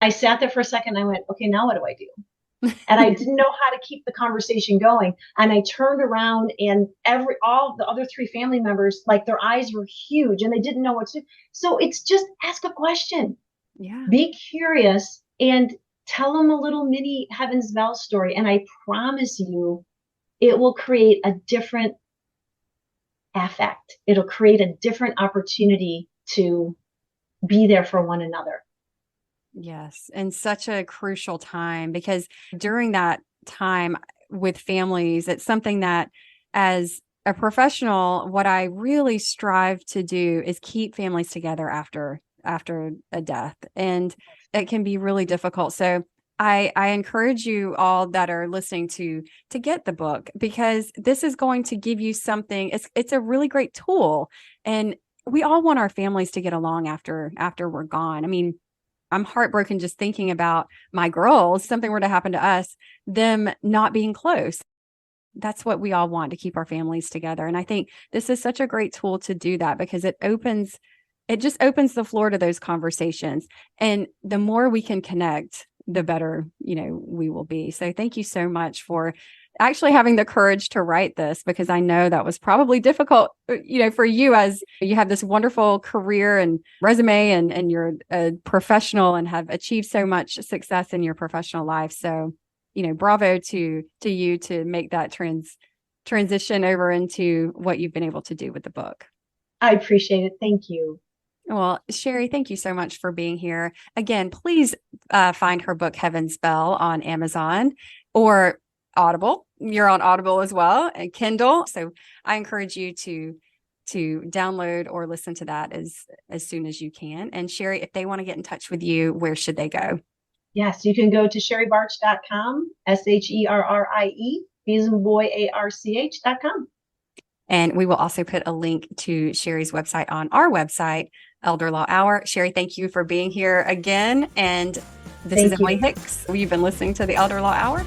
I sat there for a second. I went, okay, now what do I do? And I didn't know how to keep the conversation going. And I turned around and all the other 3 family members, like their eyes were huge and they didn't know what to do. So it's just ask a question. Yeah. Be curious. And tell them a little mini Heaven's Bell story. And I promise you, it will create a different affect. It'll create a different opportunity to be there for one another. Yes. And such a crucial time, because during that time with families, it's something that, as a professional, what I really strive to do is keep families together after a death. And it can be really difficult. So I encourage you all that are listening to get the book, because this is going to give you something. It's a really great tool. And we all want our families to get along after we're gone. I mean, I'm heartbroken just thinking about my girls, something were to happen to us, them not being close. That's what we all want, to keep our families together. And I think this is such a great tool to do that, because it just opens the floor to those conversations. And the more we can connect, the better, we will be. So thank you so much for actually having the courage to write this, because I know that was probably difficult, for you, as you have this wonderful career and resume, and you're a professional and have achieved so much success in your professional life. So, bravo to you to make that transition over into what you've been able to do with the book. I appreciate it. Thank you. Well, Sherrie, thank you so much for being here. Again, please find her book, Heaven's Bell, on Amazon or Audible. You're on Audible as well, and Kindle. So I encourage you to download or listen to that as soon as you can. And Sherrie, if they want to get in touch with you, where should they go? Yes, you can go to sherriebarch.com, SHERRIE, B as in boy, ARCH.com. And we will also put a link to Sherrie's website on our website, Elder Law Hour. Sherrie, thank you for being here again. And this is Emily Hicks. You've been listening to the Elder Law Hour.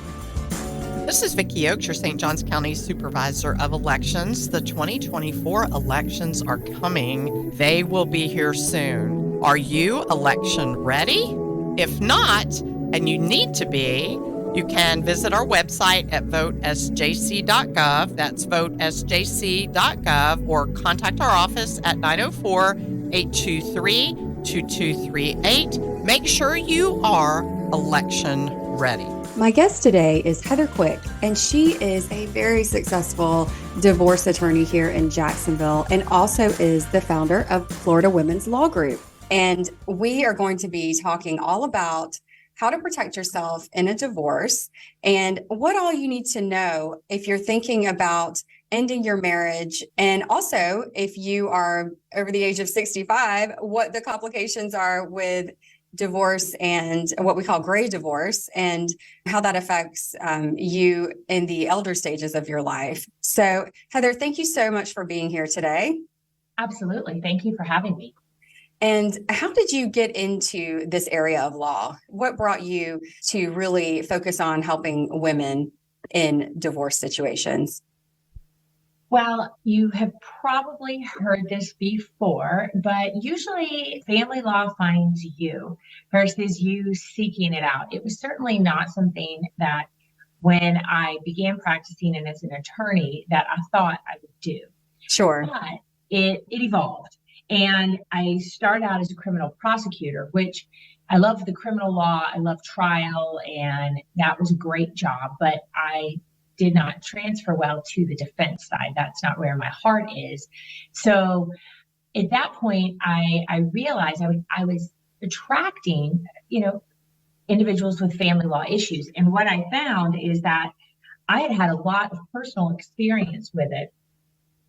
This is Vicki Oakes, your St. Johns County Supervisor of Elections. The 2024 elections are coming. They will be here soon. Are you election ready? If not, and you need to be, you can visit our website at votesjc.gov. That's votesjc.gov, or contact our office at 904-823-2238. Make sure you are election ready. My guest today is Heather Quick, and she is a very successful divorce attorney here in Jacksonville, and also is the founder of Florida Women's Law Group. And we are going to be talking all about how to protect yourself in a divorce, and what all you need to know if you're thinking about ending your marriage. And also, if you are over the age of 65, what the complications are with divorce and what we call gray divorce, and how that affects you in the elder stages of your life. So, Heather, thank you so much for being here today. Absolutely. Thank you for having me. And how did you get into this area of law? What brought you to really focus on helping women in divorce situations? Well, you have probably heard this before, but usually family law finds you versus you seeking it out. It was certainly not something that, when I began practicing and as an attorney, that I thought I would do. Sure. But it evolved. And I started out as a criminal prosecutor, which I love the criminal law. I love trial, and that was a great job. But I did not transfer well to the defense side. That's not where my heart is. So at that point, I realized I was attracting, individuals with family law issues. And what I found is that I had had a lot of personal experience with it.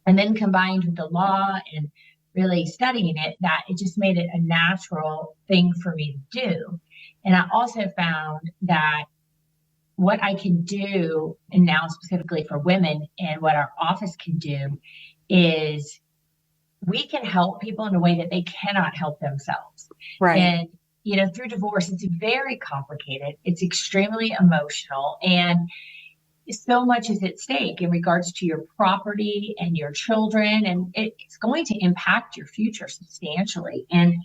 And then combined with the law and really studying it, that it just made it a natural thing for me to do. And I also found that what I can do, and now specifically for women, and what our office can do, is we can help people in a way that they cannot help themselves. Right. And, through divorce, it's very complicated. It's extremely emotional, and so much is at stake in regards to your property and your children, and it's going to impact your future substantially. And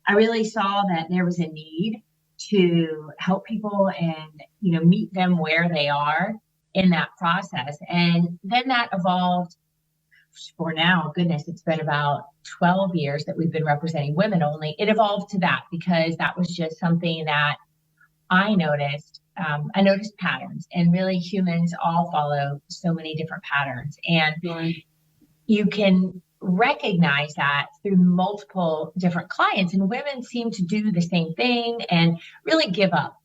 I really saw that there was a need to help people and, meet them where they are in that process. And then that evolved for now, goodness, it's been about 12 years that we've been representing women only. It evolved to that because that was just something that I noticed patterns, and really humans all follow so many different patterns. And you can recognize that through multiple different clients, and women seem to do the same thing and really give up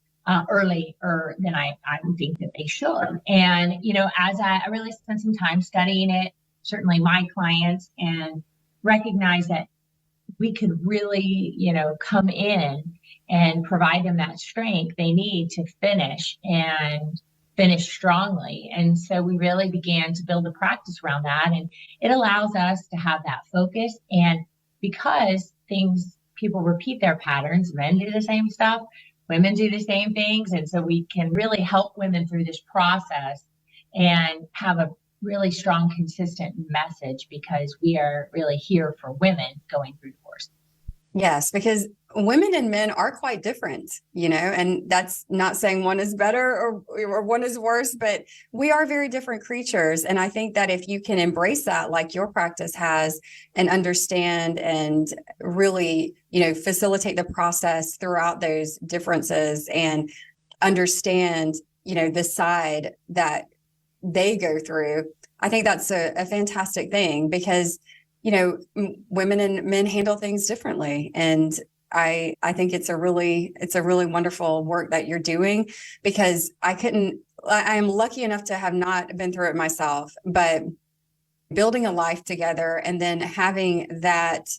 earlier than I would think that they should. And, as I really spent some time studying it, certainly my clients, and recognize that we could really, come in and provide them that strength they need to finish strongly. And so we really began to build a practice around that. And it allows us to have that focus. And because people repeat their patterns, men do the same stuff, women do the same things. And so we can really help women through this process and have a really strong, consistent message, because we are really here for women going through divorce. Yes, because women and men are quite different, and that's not saying one is better or one is worse, but we are very different creatures. And I think that if you can embrace that, like your practice has, and understand and really, facilitate the process throughout those differences and understand, the side that they go through, I think that's a fantastic thing, because women and men handle things differently. And I think it's a really wonderful work that you're doing, because I am lucky enough to have not been through it myself, but building a life together and then having that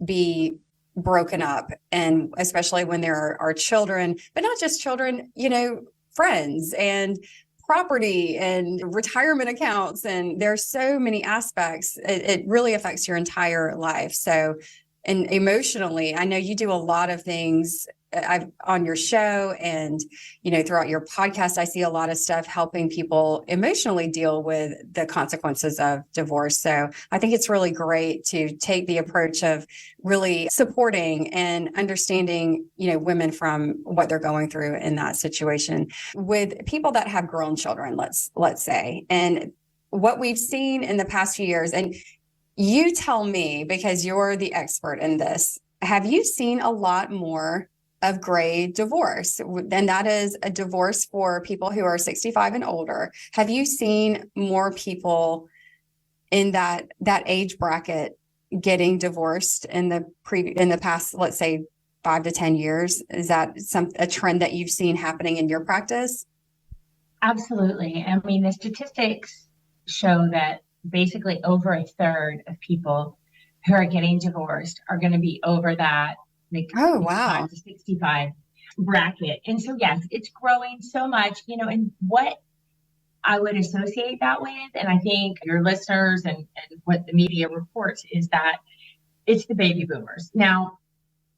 be broken up, and especially when there are children, but not just children, friends and property and retirement accounts. And there's so many aspects. It really affects your entire life. So, and emotionally, I know you do a lot of things on your show and, throughout your podcast, I see a lot of stuff helping people emotionally deal with the consequences of divorce. So I think it's really great to take the approach of really supporting and understanding, women from what they're going through in that situation with people that have grown children, let's say. And what we've seen in the past few years, and you tell me, because you're the expert in this, have you seen a lot more of gray divorce? And that is a divorce for people who are 65 and older. Have you seen more people in that age bracket getting divorced in the past, let's say 5 to 10 years? Is that a trend that you've seen happening in your practice? Absolutely. I mean, the statistics show that basically over a third of people who are getting divorced are going to be over that 65 to 65 bracket. And so, yes, it's growing so much, and what I would associate that with, and I think your listeners and what the media reports, is that it's the baby boomers. Now,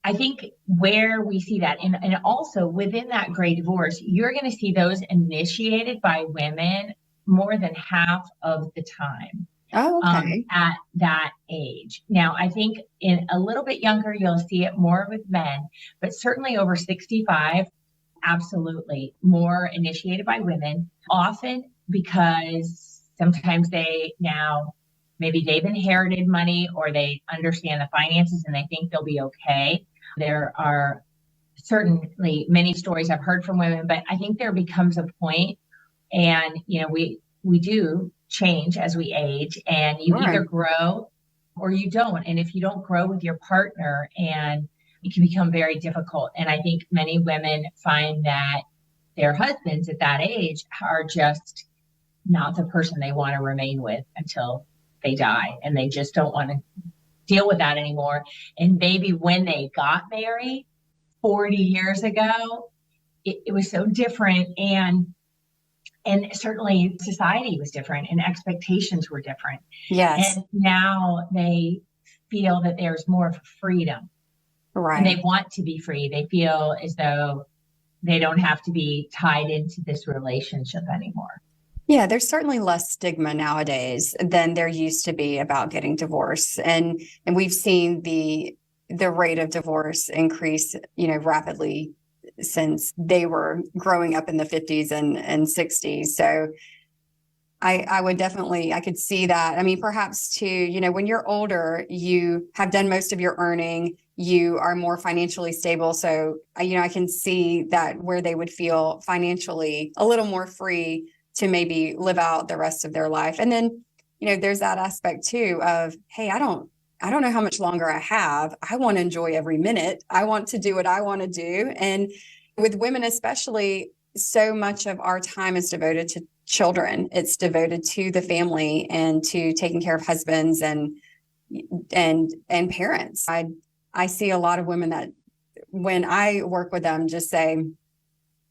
I think where we see that, and also within that gray divorce, you're going to see those initiated by women more than half of the time. Oh, okay. At that age. Now, I think in a little bit younger, you'll see it more with men, but certainly over 65, absolutely more initiated by women, often because sometimes maybe they've inherited money, or they understand the finances and they think they'll be okay. There are certainly many stories I've heard from women, but I think there becomes a point, and, we do change as we age, and you either grow or you don't. And if you don't grow with your partner, and it can become very difficult. And I think many women find that their husbands at that age are just not the person they want to remain with until they die. And they just don't want to deal with that anymore. And maybe when they got married 40 years ago, it was so different. And certainly society was different and expectations were different. Yes. And now they feel that there's more freedom. Right. And they want to be free. They feel as though they don't have to be tied into this relationship anymore. Yeah, there's certainly less stigma nowadays than there used to be about getting divorced. And we've seen the rate of divorce increase, rapidly since they were growing up in the 50s and 60s. So I would definitely, I could see that. I mean, perhaps too, you know, when you're older, you have done most of your earning, you are more financially stable. So, you know, I can see that where they would feel financially a little more free to maybe live out the rest of their life. And then, you know, there's that aspect too of, hey, I don't know how much longer I have. I want to enjoy every minute. I want to do what I want to do. And with women, especially, so much of our time is devoted to children. It's devoted to the family and to taking care of husbands and parents. I see a lot of women that when I work with them just say,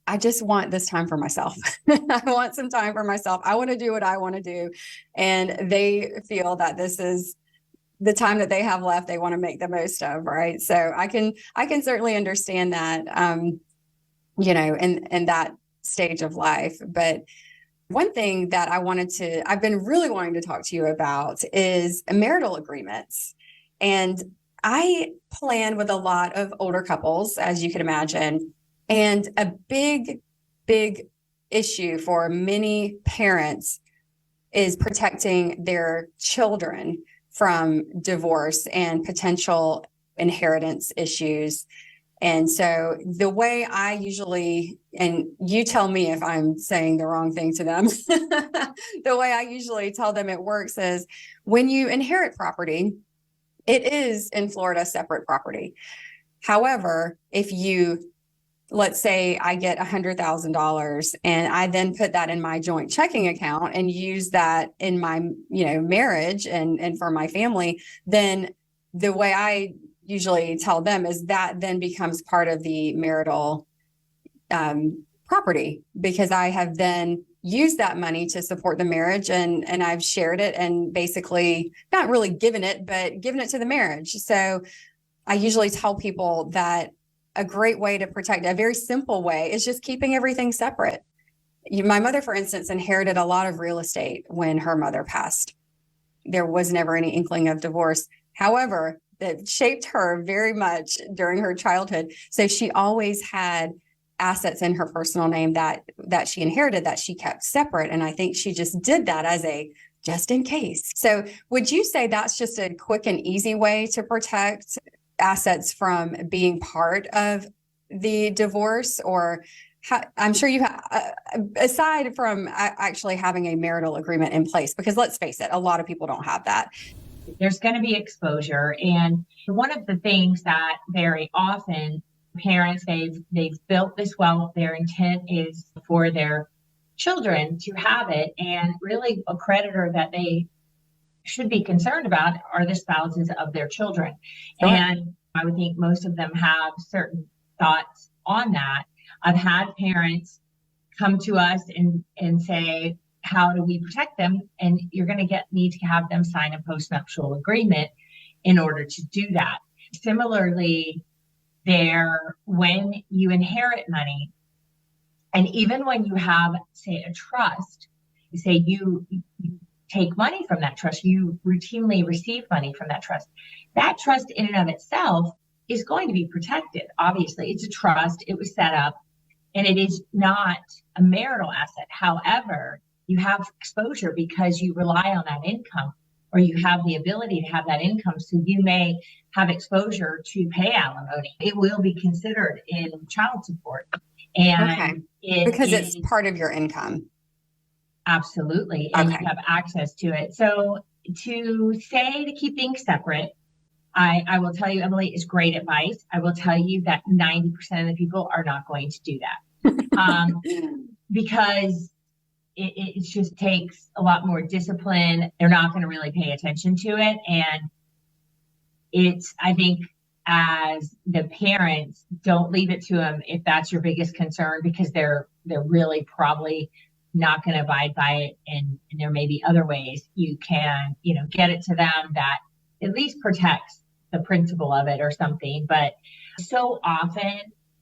I just want this time for myself. I want some time for myself. I want to do what I want to do. And they feel that this is the time that they have left, they want to make the most of, right? So I can certainly understand that, you know, in that stage of life. But one thing that I've been really wanting to talk to you about is marital agreements. And I plan with a lot of older couples, as you can imagine, and a big issue for many parents is protecting their children from divorce and potential inheritance issues. And so the way I usually, and you tell me if I'm saying the wrong thing to them, the way I usually tell them it works is when you inherit property, it is in Florida separate property. However, if you, let's say I get $100,000 and I then put that in my joint checking account and use that in my, you know, marriage and for my family, then the way I usually tell them is that then becomes part of the marital property, because I have then used that money to support the marriage and I've shared it and basically not really given it, but given it to the marriage. So I usually tell people that a great way to protect, a very simple way, is just keeping everything separate. My mother, for instance, inherited a lot of real estate when her mother passed. There was never any inkling of divorce. However, that shaped her very much during her childhood. So she always had assets in her personal name that she inherited that she kept separate. And I think she just did that as a just in case. So would you say that's just a quick and easy way to protect assets from being part of the divorce? Or I'm sure you have, aside from actually having a marital agreement in place, because let's face it, a lot of people don't have that. There's going to be exposure. And one of the things that very often parents, they've built this wealth, their intent is for their children to have it. And really a creditor that they should be concerned about are the spouses of their children. Sure. And I would think most of them have certain thoughts on that. I've had parents come to us and say, how do we protect them? And you're going to need to have them sign a postnuptial agreement in order to do that. Similarly, when you inherit money, and even when you have, say, a trust, say you take money from that trust, you routinely receive money from that trust in and of itself is going to be protected. Obviously, it's a trust. It was set up and it is not a marital asset. However, you have exposure because you rely on that income, or you have the ability to have that income. So you may have exposure to pay alimony. It will be considered in child support. And because it's part of your income. Absolutely. And you have access to it. So to keep things separate, I will tell you, Emily, is great advice. I will tell you that 90% of the people are not going to do that because it just takes a lot more discipline. They're not going to really pay attention to it. And I think as the parents, don't leave it to them if that's your biggest concern, because they're really probably not going to abide by it. And there may be other ways you can, get it to them that at least protects the principle of it or something. But so often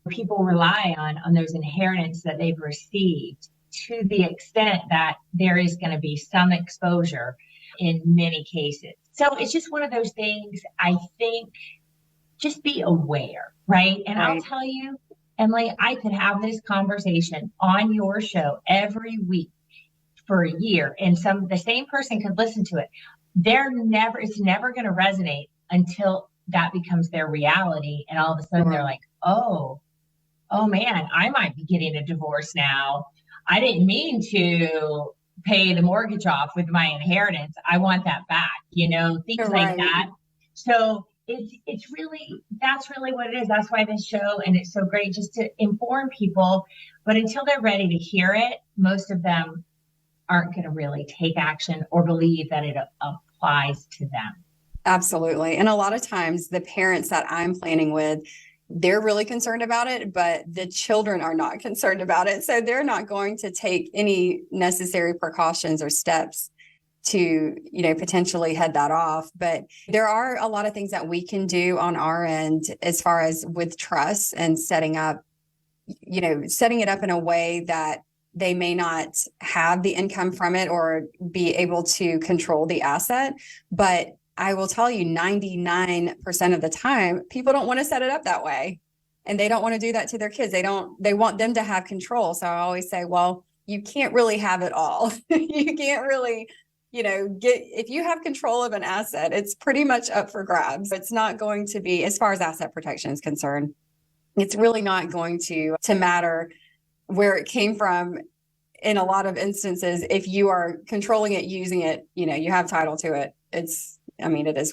people rely on those inheritance that they've received to the extent that there is going to be some exposure in many cases. So it's just one of those things. I think just be aware, right? And I'll tell you, Emily, I could have this conversation on your show every week for a year, and the same person could listen to it. It's never going to resonate until that becomes their reality. And all of a sudden they're like, oh man, I might be getting a divorce now. I didn't mean to pay the mortgage off with my inheritance. I want that back, things like that. So that's really what it is. That's why this show, and it's so great just to inform people, but until they're ready to hear it, most of them aren't going to really take action or believe that it applies to them. Absolutely. And a lot of times the parents that I'm planning with, they're really concerned about it, but the children are not concerned about it. So they're not going to take any necessary precautions or steps to, potentially head that off. But there are a lot of things that we can do on our end as far as with trust and setting it up in a way that they may not have the income from it or be able to control the asset. But I will tell you 99% of the time, people don't want to set it up that way. And they don't want to do that to their kids. They want them to have control. So I always say, well, you can't really have it all. You can't really, if you have control of an asset, it's pretty much up for grabs. It's not going to be, as far as asset protection is concerned, it's really not going to matter where it came from. In a lot of instances, if you are controlling it, using it, you have title to it. It is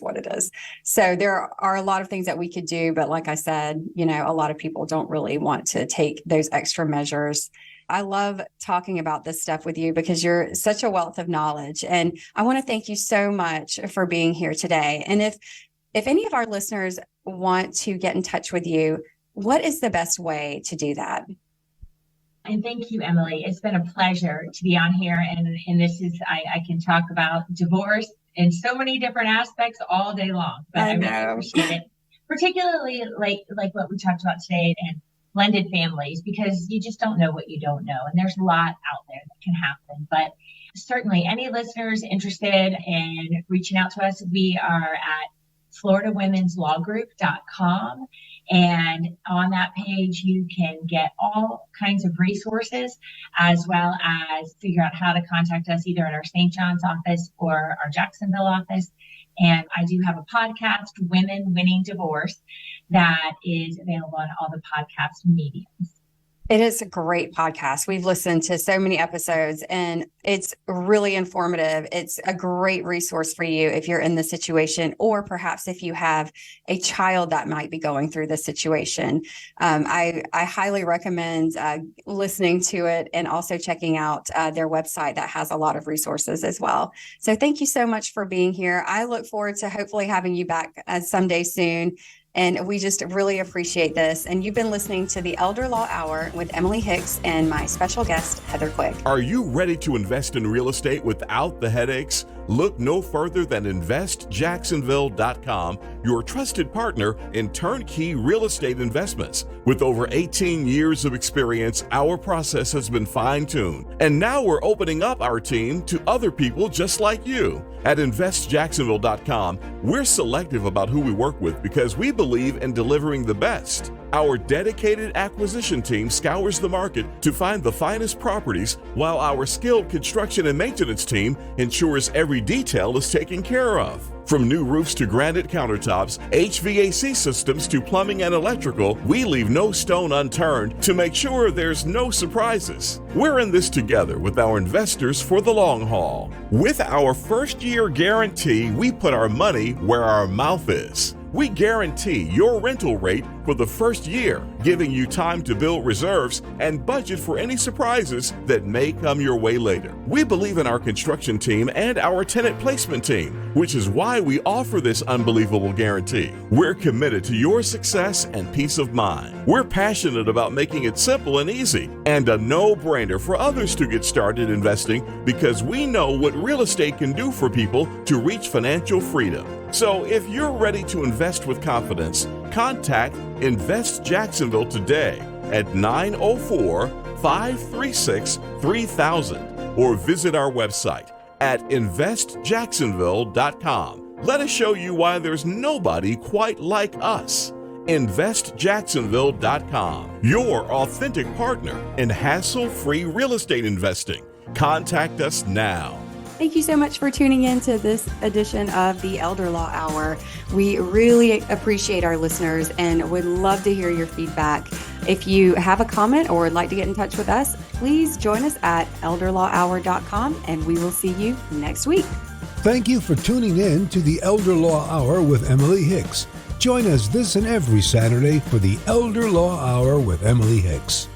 what it is. So there are a lot of things that we could do. But like I said, a lot of people don't really want to take those extra measures. I love talking about this stuff with you because you're such a wealth of knowledge. And I want to thank you so much for being here today. And if any of our listeners want to get in touch with you, what is the best way to do that? And thank you, Emily. It's been a pleasure to be on here. And this is, I can talk about divorce in so many different aspects all day long, but I really appreciate it. Particularly like what we talked about today and blended families, because you just don't know what you don't know. And there's a lot out there that can happen. But certainly any listeners interested in reaching out to us, we are at FloridaWomen'sLawGroup.com. And on that page, you can get all kinds of resources, as well as figure out how to contact us either at our St. John's office or our Jacksonville office. And I do have a podcast, Women Winning Divorce, that is available on all the podcast mediums. It is a great podcast. We've listened to so many episodes and it's really informative. It's a great resource for you if you're in this situation, or perhaps if you have a child that might be going through this situation. I highly recommend listening to it and also checking out their website that has a lot of resources as well. So thank you so much for being here. I look forward to hopefully having you back someday soon. And we just really appreciate this. And you've been listening to the Elder Law Hour with Emily Hicks and my special guest, Heather Quick. Are you ready to invest in real estate without the headaches? Look no further than investjacksonville.com, your trusted partner in turnkey real estate investments. With over 18 years of experience, our process has been fine-tuned. And now we're opening up our team to other people just like you. At investjacksonville.com, we're selective about who we work with because we believe in delivering the best. Our dedicated acquisition team scours the market to find the finest properties, while our skilled construction and maintenance team ensures every detail is taken care of. From new roofs to granite countertops, HVAC systems to plumbing and electrical, we leave no stone unturned to make sure there's no surprises. We're in this together with our investors for the long haul. With our first-year guarantee, we put our money where our mouth is. We guarantee your rental rate for the first year, giving you time to build reserves and budget for any surprises that may come your way later. We believe in our construction team and our tenant placement team, which is why we offer this unbelievable guarantee. We're committed to your success and peace of mind. We're passionate about making it simple and easy and a no-brainer for others to get started investing, because we know what real estate can do for people to reach financial freedom. So if you're ready to invest with confidence, contact Invest Jacksonville today at 904-536-3000 or visit our website at investjacksonville.com. Let us show you why there's nobody quite like us. InvestJacksonville.com, your authentic partner in hassle-free real estate investing. Contact us now. Thank you so much for tuning in to this edition of the Elder Law Hour. We really appreciate our listeners and would love to hear your feedback. If you have a comment or would like to get in touch with us, please join us at elderlawhour.com, and we will see you next week. Thank you for tuning in to the Elder Law Hour with Emily Hicks. Join us this and every Saturday for the Elder Law Hour with Emily Hicks.